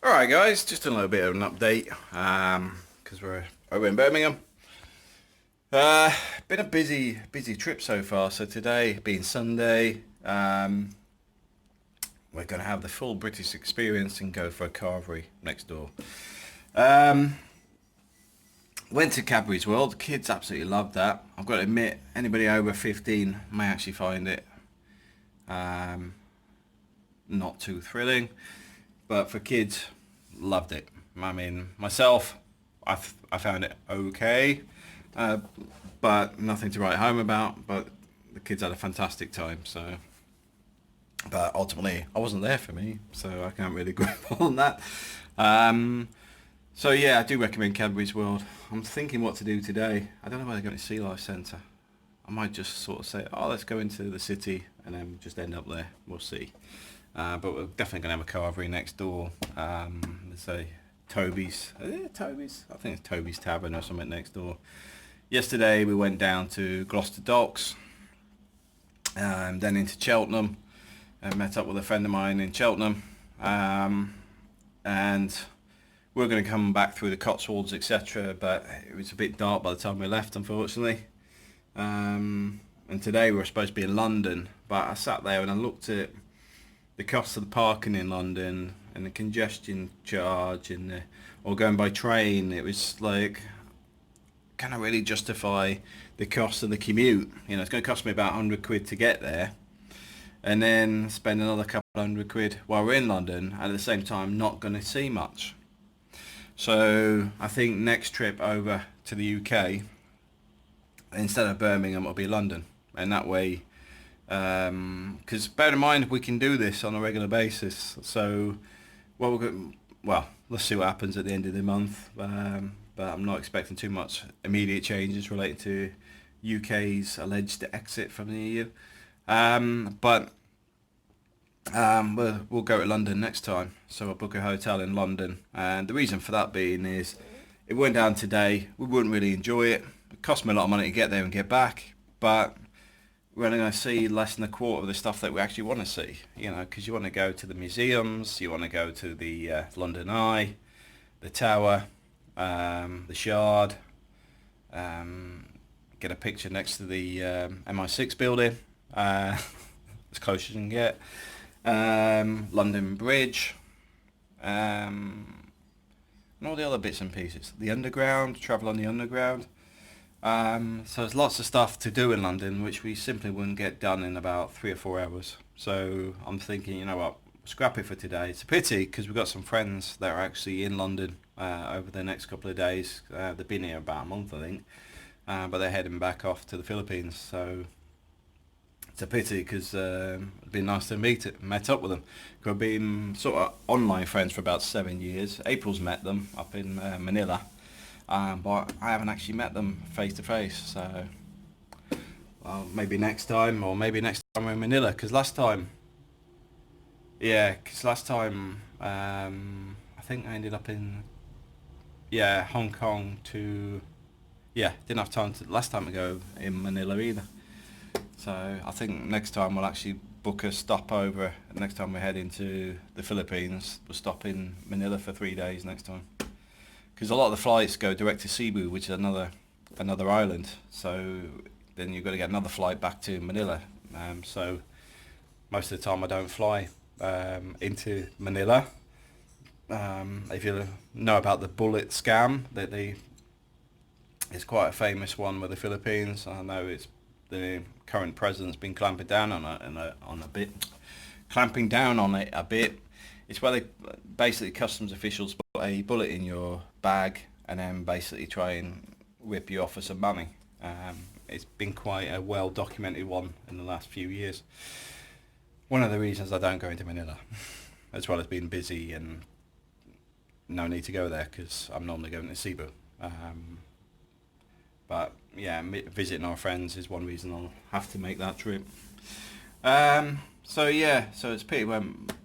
Alright guys, just a little bit of an update, because we're over in Birmingham. Been a busy trip so far. So today being Sunday, we're going to have the full British experience and go for a carvery next door. Went to Cadbury's World. The kids absolutely loved that. I've got to admit, anybody over 15 may actually find it not too thrilling, but for kids, loved it. I mean, myself, I found it okay, but nothing to write home about. But the kids had a fantastic time. So, but ultimately, I wasn't there for me, so I can't really grumble on that. So yeah, I do recommend Cadbury's World. I'm thinking what to do today. I don't know whether to go to Sea Life Centre. I might just sort of say, oh, let's go into the city and then just end up there. We'll see. But we're definitely going to have a carvery next door. There's a Toby's. Is it Toby's? I think it's Toby's Tavern or something next door. Yesterday we went down to Gloucester Docks, then into Cheltenham, and met up with a friend of mine in Cheltenham. And we're going to come back through the Cotswolds, etc. But it was a bit dark by the time we left, unfortunately. And today we were supposed to be in London, but I sat there and I looked at the cost of the parking in London and the congestion charge and or going by train. It was like, can I really justify the cost of the commute? You know, it's going to cost me about 100 quid to get there, and then spend another couple hundred quid while we're in London, and at the same time not going to see much. So I think next trip over to the UK, instead of Birmingham, it'll be London, and that way, because bear in mind we can do this on a regular basis. So well, let's see what happens at the end of the month, but I'm not expecting too much immediate changes related to UK's alleged exit from the EU. But we'll go to London next time, so I'll book a hotel in London, and the reason for that being is it went down today. We wouldn't really enjoy it. It cost me a lot of money to get there and get back, but we're only going to see less than a quarter of the stuff that we actually want to see, you know, because you want to go to the museums, you want to go to the London Eye, the Tower, the Shard, get a picture next to the MI6 building, as close as you can get, London Bridge, and all the other bits and pieces, the Underground, travel on the Underground. So there's lots of stuff to do in London which we simply wouldn't get done in about 3 or 4 hours. So I'm thinking, you know what, scrap it for today. It's a pity because we've got some friends that are actually in London over the next couple of days. They've been here about a month, I think, but they're heading back off to the Philippines. So it's a pity because it'd been nice to met up with them. We've been sort of online friends for about 7 years. April's met them up in Manila. But I haven't actually met them face to face, so well, maybe next time, or maybe next time we're in Manila. Because last time, I think I ended up in Hong Kong to didn't have time to last time to go in Manila either. So I think next time we'll actually book a stopover. Next time we head into the Philippines, we'll stop in Manila for 3 days next time. Because a lot of the flights go direct to Cebu, which is another island. So then you've got to get another flight back to Manila. So most of the time I don't fly into Manila. If you know about the bullet scam, it's quite a famous one with the Philippines. I know it's the current president's been clamping down on it a bit. It's where they basically customs officials put a bullet in your bag and then basically try and rip you off for some money. It's been quite a well documented one in the last few years. One of the reasons I don't go into Manila, as well as being busy and no need to go there because I'm normally going to Cebu. But yeah, visiting our friends is one reason I'll have to make that trip. So it's a pity we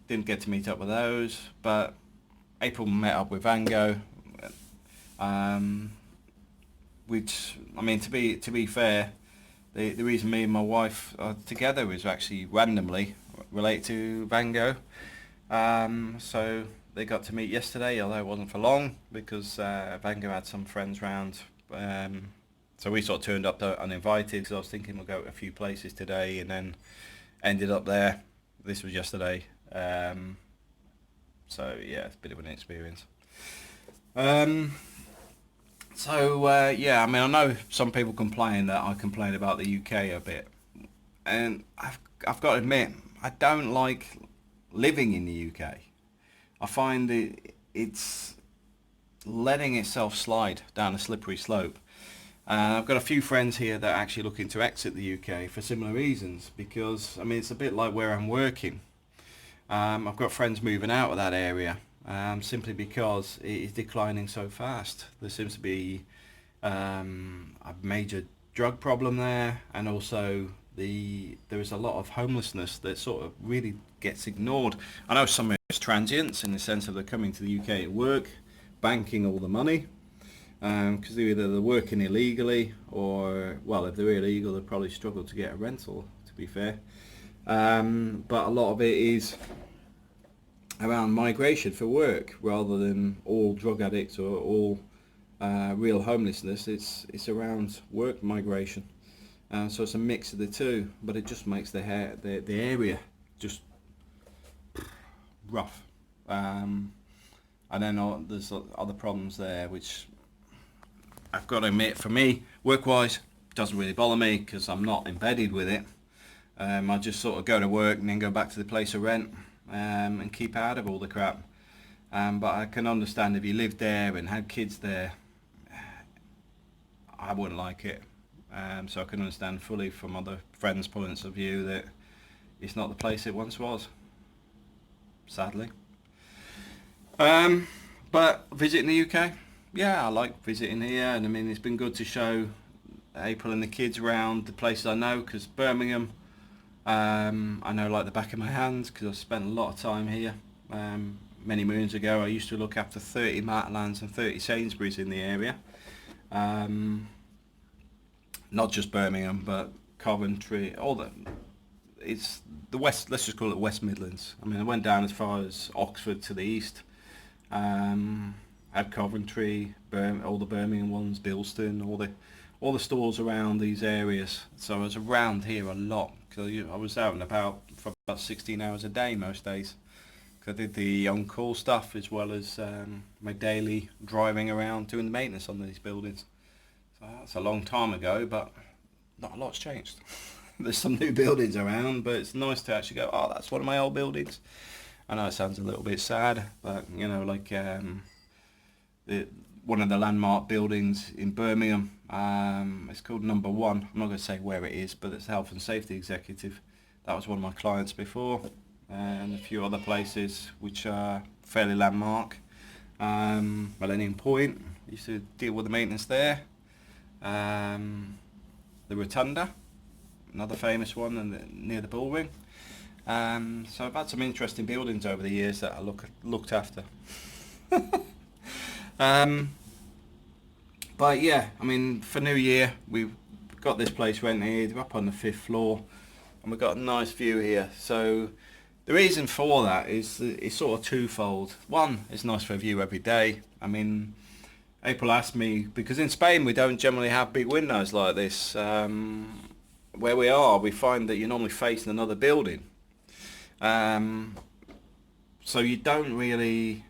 didn't get to meet up with those, but April met up with Van Gogh, which, I mean, to be fair, the reason me and my wife are together is actually randomly related to Van Gogh. So they got to meet yesterday, although it wasn't for long because Vango had some friends round. So we sort of turned up uninvited because I was thinking we'll go to a few places today, and then ended up there. This was yesterday. So yeah, it's a bit of an experience. Yeah, I mean, I know some people complain that I complain about the UK a bit, and I've got to admit I don't like living in the UK. I find it's letting itself slide down a slippery slope. I've got a few friends here that are actually looking to exit the UK for similar reasons, because I mean it's a bit like where I'm working. I've got friends moving out of that area simply because it is declining so fast. There seems to be a major drug problem there, and also there is a lot of homelessness that sort of really gets ignored. I know some of it's transients in the sense of they're coming to the UK at work, banking all the money, because they're working illegally, or, well, if they're illegal, they probably struggle to get a rental, to be fair. But a lot of it is around migration for work, rather than all drug addicts or all real homelessness. It's around work migration. So it's a mix of the two, but it just makes the area just rough. And then there's other problems there, which I've got to admit, for me, work-wise, doesn't really bother me because I'm not embedded with it. I just sort of go to work and then go back to the place of rent, and keep out of all the crap. But I can understand if you lived there and had kids there, I wouldn't like it. So I can understand fully from other friends' points of view that it's not the place it once was, sadly. But visiting the UK, yeah, I like visiting here, and I mean it's been good to show April and the kids around the places I know, because Birmingham, I know like the back of my hand because I've spent a lot of time here. Many moons ago I used to look after 30 Martlands and 30 Sainsbury's in the area. Not just Birmingham, but Coventry, it's the West, let's just call it West Midlands. I mean, I went down as far as Oxford to the east, had Coventry, all the Birmingham ones, Bilston, all the stores around these areas. So I was around here a lot, because I was out and about for about 16 hours a day most days. Cause I did the on-call stuff as well as my daily driving around doing the maintenance on these buildings. So that's a long time ago, but not a lot's changed. There's some new buildings around, but it's nice to actually go, oh, that's one of my old buildings. I know it sounds a little bit sad, but you know, like one of the landmark buildings in Birmingham, it's called Number One. I'm not going to say where it is, but it's the Health and Safety Executive. That was one of my clients before, and a few other places which are fairly landmark. Millennium Point, used to deal with the maintenance there. The Rotunda, another famous one, and near the Bullring. So I've had some interesting buildings over the years that I looked after. But yeah, I mean, for New Year, we've got this place rented. We're up on the 5th floor, and we've got a nice view here. So the reason for that is it's sort of twofold. One, it's nice for a view every day. I mean, April asked me, because in Spain we don't generally have big windows like this. Where we are, we find that you're normally facing another building. So you don't really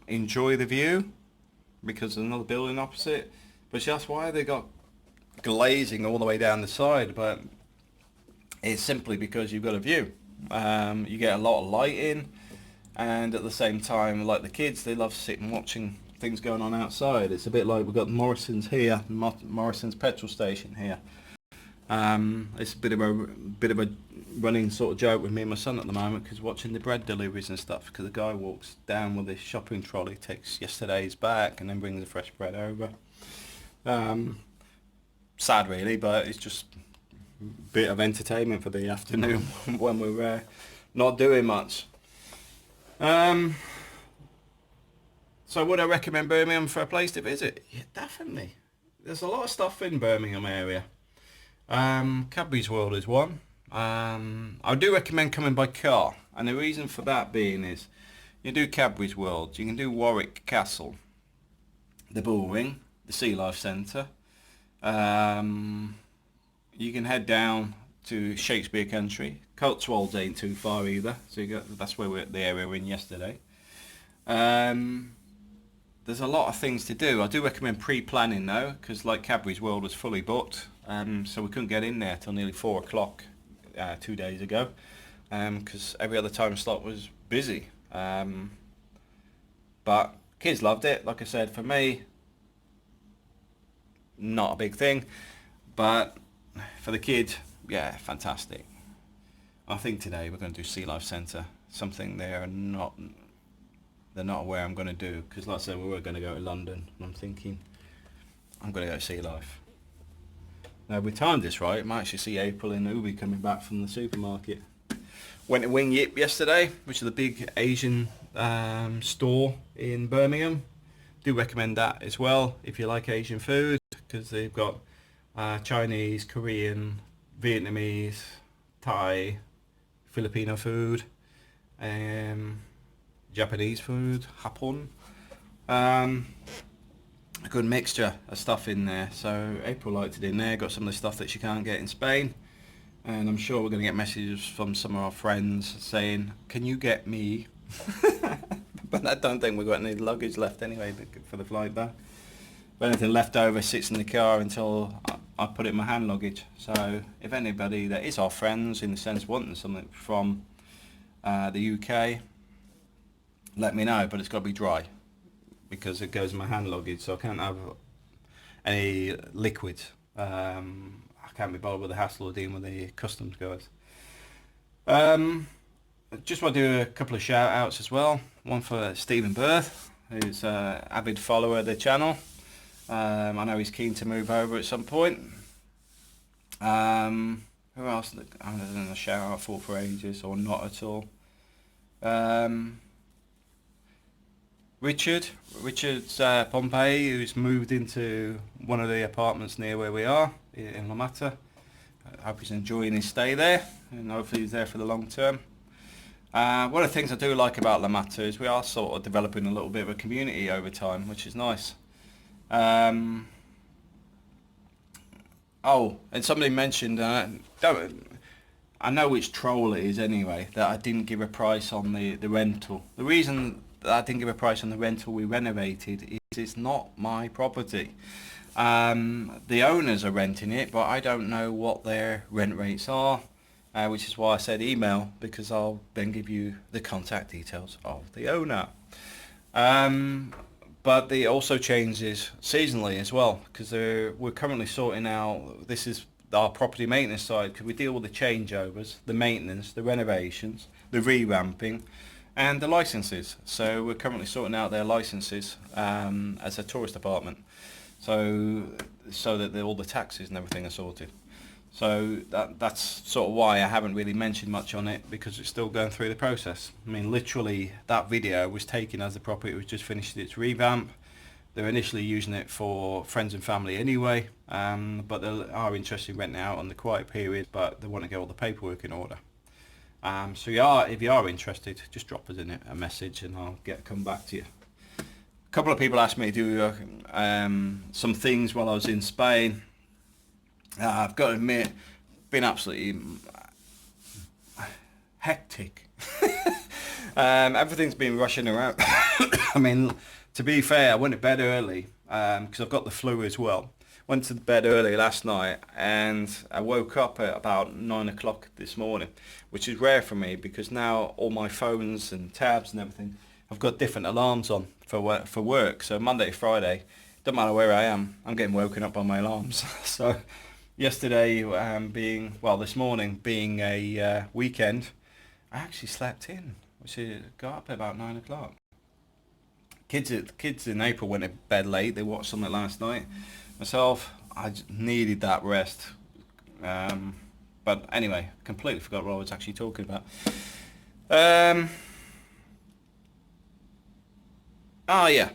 enjoy the view because there's another building opposite. But that's why they got glazing all the way down the side. But it's simply because you've got a view. You get a lot of light in, and at the same time, like the kids, they love sitting watching things going on outside. It's a bit like we've got Morrison's here, Morrison's petrol station here. It's a bit of a running sort of joke with me and my son at the moment, because watching the bread deliveries and stuff, because the guy walks down with his shopping trolley, takes yesterday's back, and then brings the fresh bread over. Sad really, but it's just a bit of entertainment for the afternoon when we're not doing much. So would I recommend Birmingham for a place to visit? Yeah, definitely. There's a lot of stuff in Birmingham area. Cadbury's World is one. I do recommend coming by car. And the reason for that being is, you do Cadbury's World, you can do Warwick Castle, the Bullring, the Sea Life Centre. You can head down to Shakespeare Country. Cotswolds ain't too far either, so that's where the area we're in yesterday. There's a lot of things to do. I do recommend pre-planning though, because like Cadbury's World was fully booked, so we couldn't get in there till nearly 4 o'clock 2 days ago, because every other time slot was busy. But kids loved it. Like I said, for me, not a big thing, but for the kids, yeah, fantastic. I think today we're going to do Sea Life Centre, something they're not aware I'm going to do, because like I said, we were going to go to London, and I'm thinking I'm going to go to Sea Life. Now if we timed this right, I might actually see April and Ubi coming back from the supermarket. Went to Wing Yip yesterday, which is the big Asian store in Birmingham. Do recommend that as well if you like Asian food, because they've got Chinese, Korean, Vietnamese, Thai, Filipino food, Japanese food, hapon. A good mixture of stuff in there. So April liked it in there, got some of the stuff that she can't get in Spain. And I'm sure we're going to get messages from some of our friends saying, can you get me? But I don't think we've got any luggage left anyway for the flight back. But anything left over sits in the car until I put it in my hand luggage. So if anybody that is our friends, in the sense wanting something from the UK, let me know, but it's got to be dry, because it goes in my hand luggage, so I can't have any liquids. I can't be bothered with the hassle of dealing with the customs guys. Just want to do a couple of shout outs as well. One for Stephen Birth, who's an avid follower of the channel. I know he's keen to move over at some point. Who else? I don't know, a shout out for ages, or not at all. Richard's Pompey, who's moved into one of the apartments near where we are in La Mata. I hope he's enjoying his stay there, and hopefully he's there for the long term. One of the things I do like about La Mata is we are sort of developing a little bit of a community over time, which is nice. Oh, and somebody mentioned, I know which troll it is anyway, that I didn't give a price on the rental. The reason that I didn't give a price on the rental we renovated is it's not my property. The owners are renting it, but I don't know what their rent rates are, which is why I said email, because I'll then give you the contact details of the owner. But it also changes seasonally as well, because we're currently sorting out, this is our property maintenance side, because we deal with the changeovers, the maintenance, the renovations, the revamping, and the licenses. So we're currently sorting out their licenses as a tourist department, so that all the taxes and everything are sorted. So that's sort of why I haven't really mentioned much on it, because it's still going through the process. I mean, literally that video was taken as the property was just finished its revamp. They're initially using it for friends and family anyway, but they are interested in renting out on the quiet period, but they want to get all the paperwork in order. So if you are interested, just drop us in a message and I'll come back to you. A couple of people asked me to do some things while I was in Spain. I've got to admit, been absolutely hectic. Everything's been rushing around. I mean, to be fair, I went to bed early because I've got the flu as well. Went to bed early last night and I woke up at about 9 o'clock this morning, which is rare for me, because now all my phones and tabs and everything have got different alarms on for work. So Monday to Friday, doesn't matter where I am, I'm getting woken up by my alarms. So yesterday this morning being a weekend, I actually slept in, which got up at about 9 o'clock. Kids in April went to bed late. They watched something last night. Myself, I just needed that rest. But anyway, completely forgot what I was actually talking about. Oh yeah,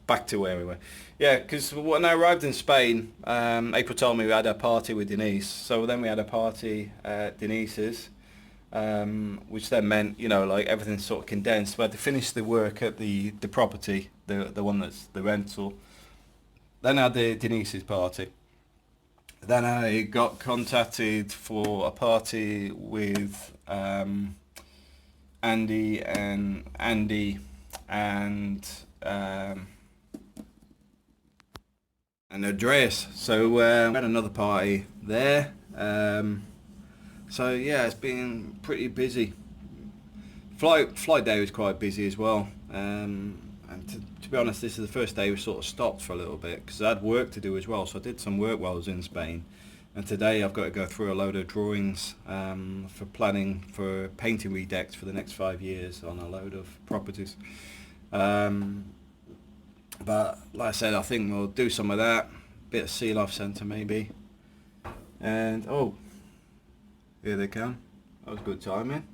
back to where we were. Yeah, because when I arrived in Spain, April told me we had a party with Denise. So then we had a party at Denise's. which then meant, you know, like everything's sort of condensed. We had to finish the work at the property, the one that's the rental. Then I had Denise's party. Then I got contacted for a party with Andy and Andreas. So we had another party there. So yeah, it's been pretty busy. Flight day was quite busy as well. And to be honest, this is the first day we sort of stopped for a little bit because I had work to do as well. So I did some work while I was in Spain. And today I've got to go through a load of drawings for planning for painting redecks for the next 5 years on a load of properties. But like I said, I think we'll do some of that. Bit of Sea Life Centre maybe. And oh, here they come. That was good timing.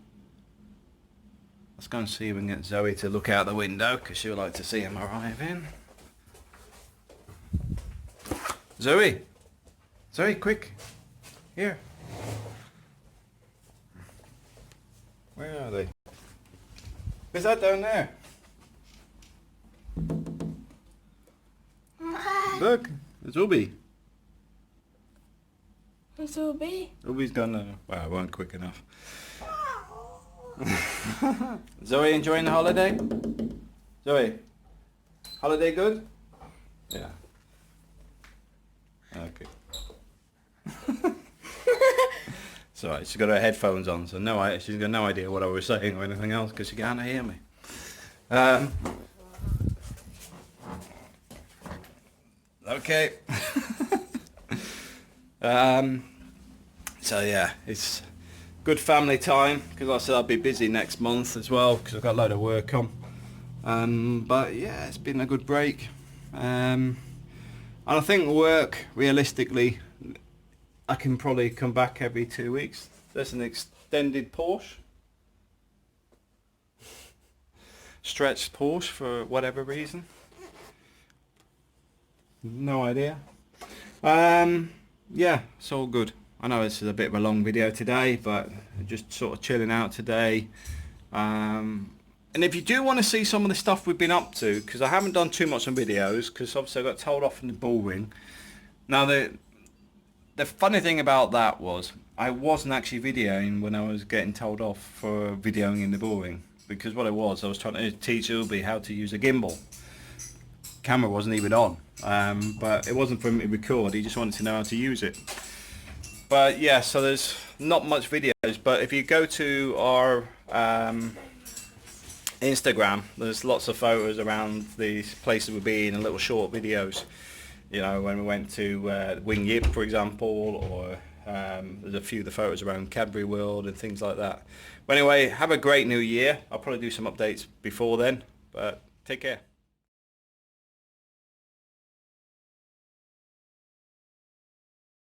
Let's go and see if we can get Zoe to look out the window because she'll like to see him arriving. Zoe! Zoe, quick! Here! Where are they? Where's that down there? Look! It's Ubi! Who's Ubi? Ubi's gone. Well, I weren't quick enough. Zoe enjoying the holiday? Zoe, holiday good? Yeah. Okay. It's alright, she's got her headphones on, so she's got no idea what I was saying or anything else because she can't hear me. Okay. So yeah, it's good family time because I said I'll be busy next month as well because I've got a load of work on. But yeah, it's been a good break. And I think work, realistically, I can probably come back every 2 weeks. There's an extended Porsche. Stretched Porsche for whatever reason. No idea. Yeah, it's all good. I know this is a bit of a long video today, but just sort of chilling out today. And if you do want to see some of the stuff we've been up to, because I haven't done too much on videos, because obviously I got told off in the bull ring. Now the funny thing about that was I wasn't actually videoing when I was getting told off for videoing in the bull ring, because what it was, I was trying to teach Ubi how to use a gimbal. Camera wasn't even on, but it wasn't for him to record, he just wanted to know how to use it. But yeah, so there's not much videos, but if you go to our Instagram, there's lots of photos around these places we've been and little short videos. You know, when we went to Wing Yip, for example, or there's a few of the photos around Cadbury World and things like that. But anyway, have a great new year. I'll probably do some updates before then, but take care.